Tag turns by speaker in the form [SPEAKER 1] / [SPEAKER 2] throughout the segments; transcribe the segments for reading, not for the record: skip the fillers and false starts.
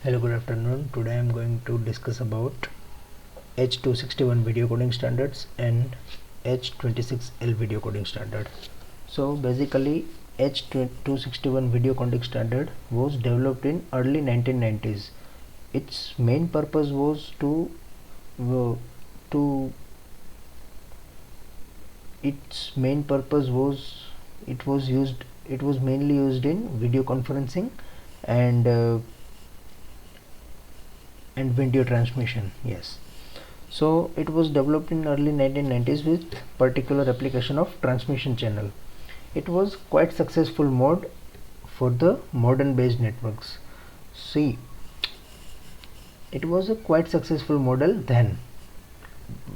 [SPEAKER 1] Hello, good afternoon. Today I am going to discuss about H261 video coding standards and H26L video coding standard. So basically H261 video coding standard was developed in early 1990s. Its main purpose was it was mainly used in video conferencing and video transmission. Yes, so it was developed in early 1990s with particular application of transmission channel. It was quite successful mode for the modern based networks. See, it was a quite successful model then,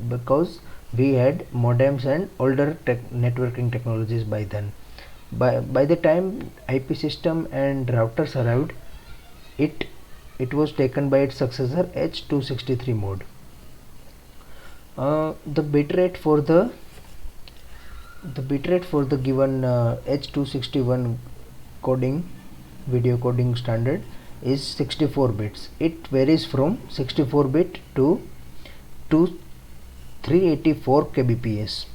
[SPEAKER 1] because we had modems and older networking technologies by then. By the time IP system and routers arrived, it was taken by its successor H263 mode. The bitrate for the given H261 video coding standard is 64 bits. It varies from 64 bit to 384 kbps.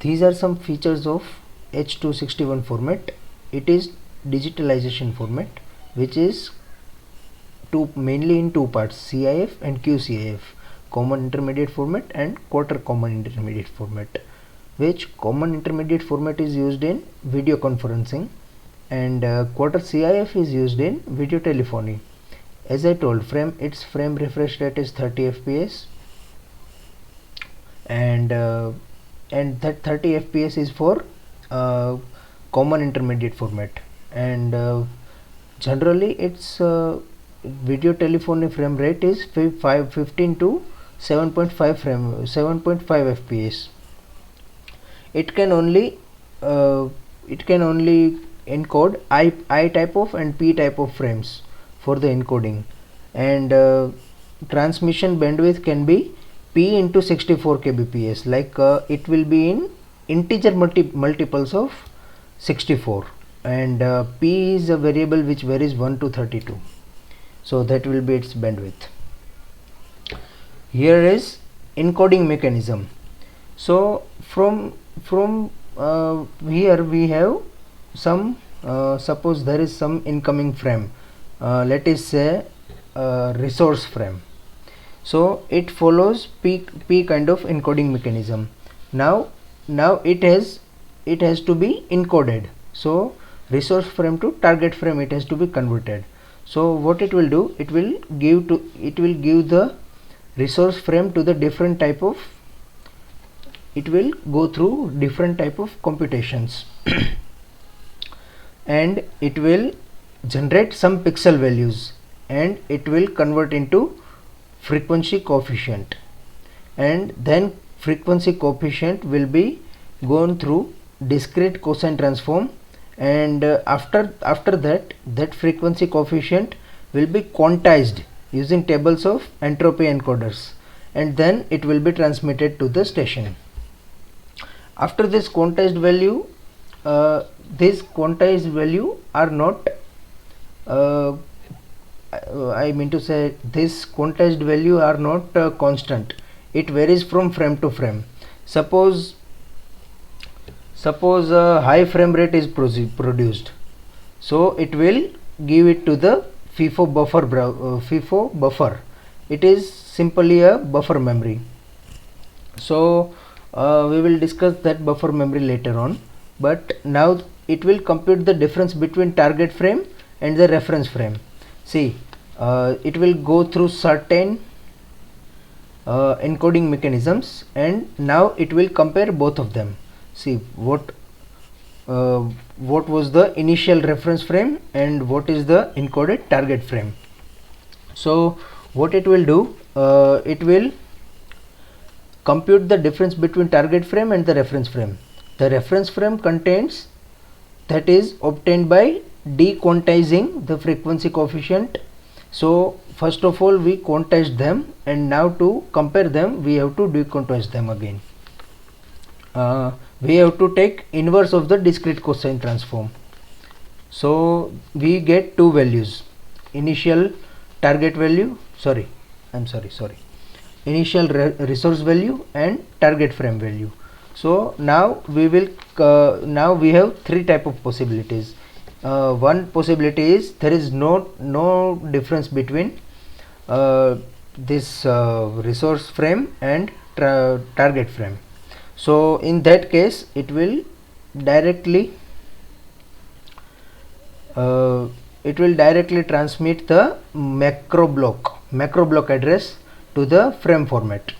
[SPEAKER 1] These are some features of H261 format. It is digitalization format, which is mainly in two parts, CIF and QCIF, common intermediate format and quarter common intermediate format, which common intermediate format is used in video conferencing and quarter CIF is used in video telephony. As I told, its frame refresh rate is 30 fps, and that 30 fps is for common intermediate format, and generally its video telephony frame rate is 15 to 7.5 fps. It can only encode I type of and P type of frames for the encoding, and transmission bandwidth can be P into 64 kbps, like it will be in integer multiples of 64, and P is a variable which varies 1 to 32, so that will be its bandwidth. Here is encoding mechanism. So from here we have some suppose there is some incoming frame, let us say resource frame. So it follows P kind of encoding mechanism. Now it has to be encoded. So resource frame to target frame, it has to be converted. So what it will do, it will give the resource frame to the different type of, it will go through different type of computations and it will generate some pixel values, and it will convert into frequency coefficient, and then frequency coefficient will be gone through discrete cosine transform, and after that frequency coefficient will be quantized using tables of entropy encoders, and then it will be transmitted to the station. After this quantized value, are not I mean to say, this quantized value are not constant. It varies from frame to frame. Suppose a high frame rate is produced, so it will give it to the FIFO buffer. It is simply a buffer memory. So we will discuss that buffer memory later on, but now it will compute the difference between target frame and the reference frame. See, it will go through certain encoding mechanisms, and now it will compare both of them. See what was the initial reference frame and what is the encoded target frame. So what it will do, it will compute the difference between target frame and the reference frame. The reference frame contains, that is obtained by dequantizing the frequency coefficient. So first of all we quantized them, and now to compare them we have to dequantize them again. We have to take inverse of the discrete cosine transform. So we get two values, initial target value, initial resource value and target frame value. So now we will now we have three type of possibilities. One possibility is there is no difference between this resource frame and target frame. So in that case it will directly transmit the macro block address to the frame format.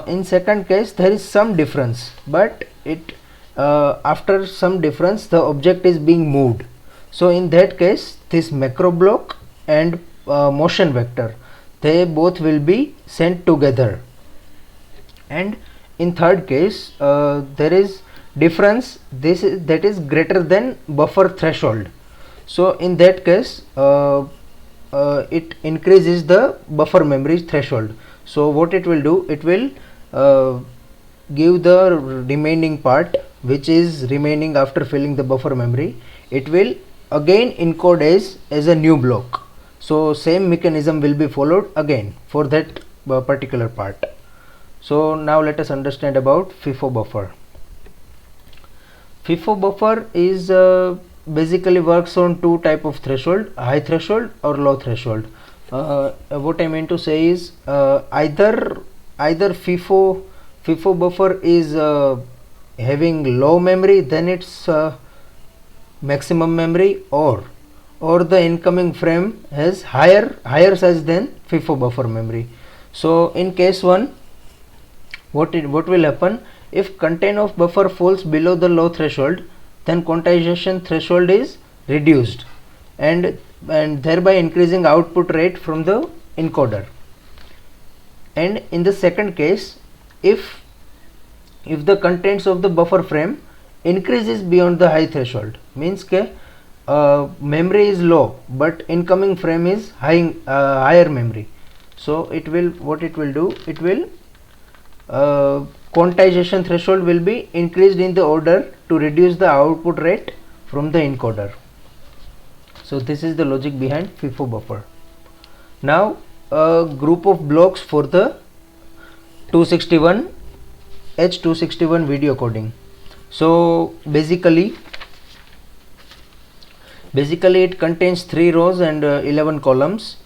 [SPEAKER 1] In second case there is some difference, but it after some difference the object is being moved. So in that case this macro block and motion vector, they both will be sent together. And in third case there is difference that is greater than buffer threshold. So in that case it increases the buffer memory threshold. So what it will do, it will give the remaining part which is remaining after filling the buffer memory, it will again encode as a new block. So same mechanism will be followed again for that particular part. So now let us understand about FIFO buffer. FIFO buffer is basically works on two type of threshold, high threshold or low threshold. What I mean to say is either FIFO buffer is having low memory, then its maximum memory, or the incoming frame has higher size than FIFO buffer memory. So in case 1, what will happen, if content of buffer falls below the low threshold, then quantization threshold is reduced and thereby increasing output rate from the encoder. And in the second case, if the contents of the buffer frame increases beyond the high threshold, means memory is low but incoming frame is higher memory, so what it will do, it will quantization threshold will be increased in the order to reduce the output rate from the encoder. So this is the logic behind FIFO buffer. Now a group of blocks for the H261 video coding. So basically it contains 3 rows and 11 columns,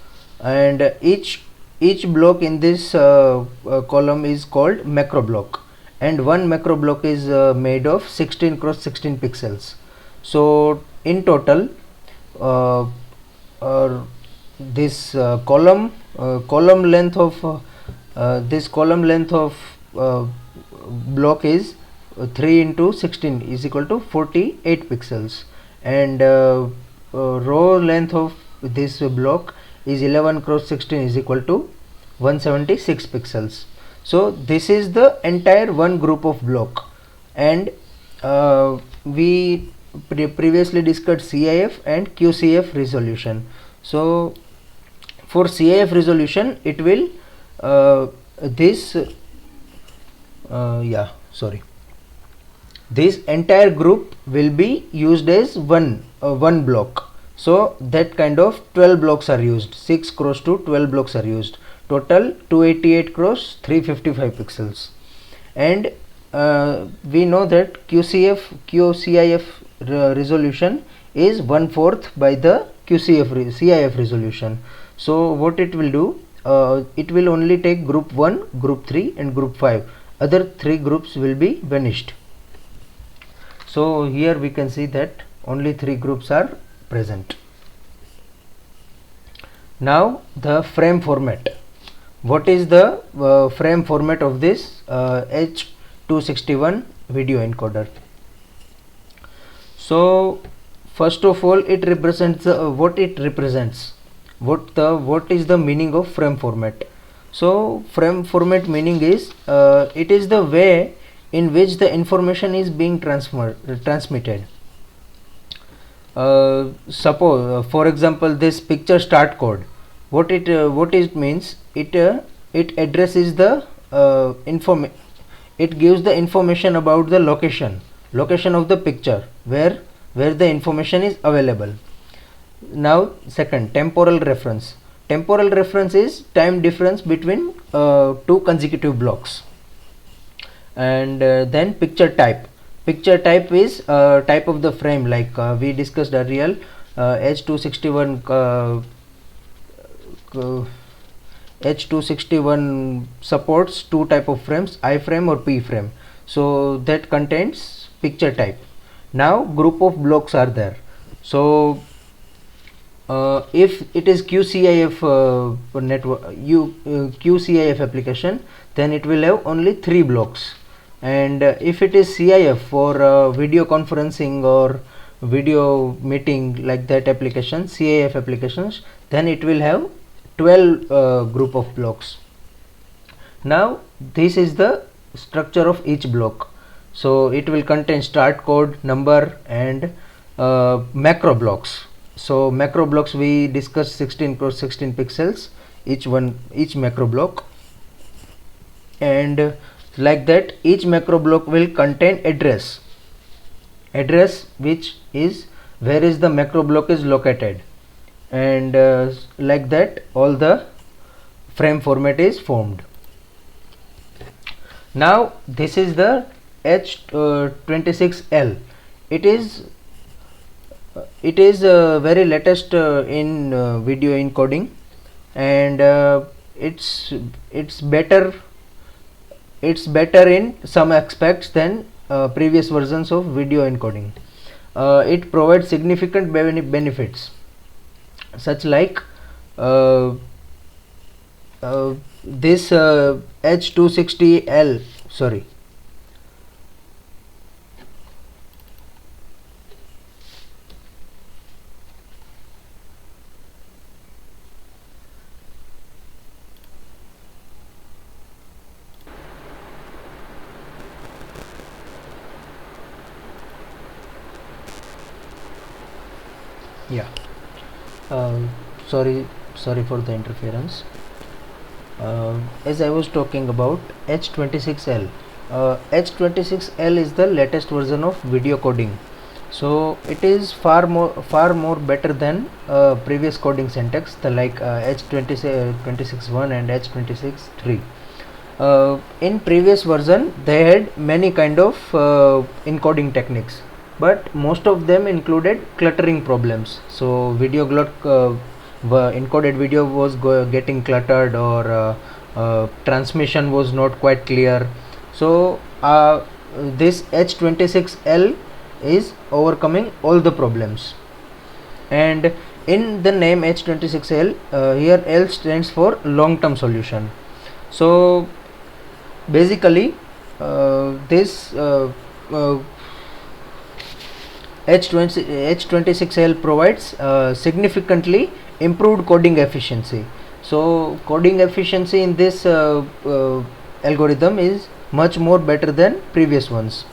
[SPEAKER 1] and each block in this column is called macro block, and one macro block is made of 16 cross 16 pixels. So in total this column length of block is 3 into 16 is equal to 48 pixels, and row length of this block is 11 cross 16 is equal to 176 pixels. So this is the entire one group of block, and we previously discussed CIF and QCF resolution. So for CIF resolution it will this entire group will be used as one block. So that kind of 12 blocks are used, 6 cross to 12 blocks are used, total 288 cross 355 pixels. And we know that QCIF resolution is 1/4 by the CIF resolution. So what it will do, it will only take group 1, group 3 and group 5. Other 3 groups will be vanished. So here we can see that only 3 groups are present. Now the frame format. What is the frame format of this H261 video encoder? So first of all, it represents what it represents. What is the meaning of frame format? So frame format meaning is it is the way in which the information is being transmitted. Suppose for example this picture start code, what it means, it addresses the it gives the information about the location of the picture, where where the information is available. Now second, temporal reference. Temporal reference is time difference between two consecutive blocks. And then picture type. Picture type is type of the frame, like we discussed earlier. H261 H261 supports two type of frames, I frame or P frame, so that contains picture type. Now group of blocks are there. So if it is QCIF network, QCIF application, then it will have only 3 blocks. And if it is CIF for video conferencing or video meeting, like that application, CIF applications, then it will have 12 group of blocks. Now this is the structure of each block. So it will contain start code, number, and macro blocks. So macro blocks we discussed 16 cross 16 pixels each macro block, and like that each macro block will contain address which is where is the macro block is located, and like that all the frame format is formed. Now this is the H26L. It is very latest in video encoding, and it's better in some aspects than previous versions of video encoding. It provides significant benefits, such like this H260L, sorry, yeah, sorry for the interference. As I was talking about H26L, H26L is the latest version of video coding, so it is far more better than previous coding syntax, the like H26.1 and H26.3. In previous version they had many kind of encoding techniques, but most of them included cluttering problems. So encoded video was getting cluttered, or transmission was not quite clear. So this H26L is overcoming all the problems. And in the name H26L, here L stands for long term solution. So basically this H26L provides significantly improved coding efficiency. So coding efficiency in this algorithm is much more better than previous ones,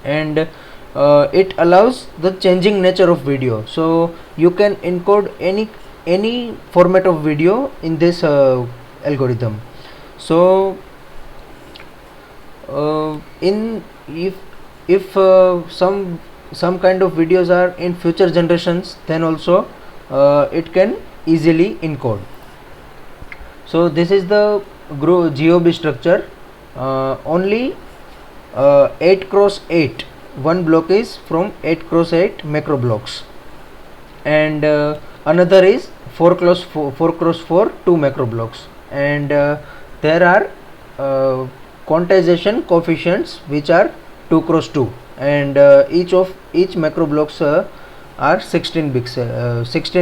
[SPEAKER 1] and it allows the changing nature of video. So you can encode any format of video in this algorithm. So if some kind of videos are in future generations, then also it can easily encode. So this is the GOB structure. Only 8 cross 8, one block is from 8 cross 8 macro blocks, and another is 4 cross 4 2 macro blocks, and there are quantization coefficients which are 2 cross 2, and each macro blocks are 16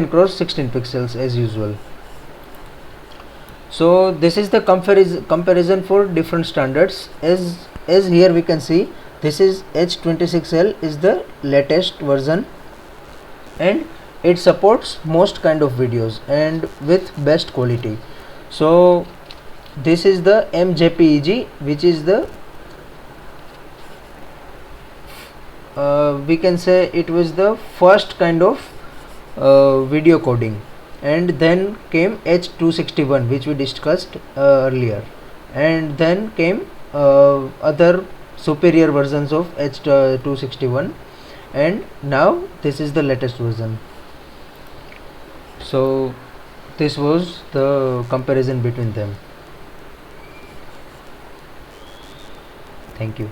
[SPEAKER 1] cross 16 pixels as usual. So this is the comparison for different standards. As here we can see, this is H26L is the latest version, and it supports most kind of videos and with best quality. So this is the MJPEG, which is the we can say it was the first kind of video coding, and then came H261, which we discussed earlier, and then came other superior versions of H261, and now this is the latest version. So this was the comparison between them. Thank you.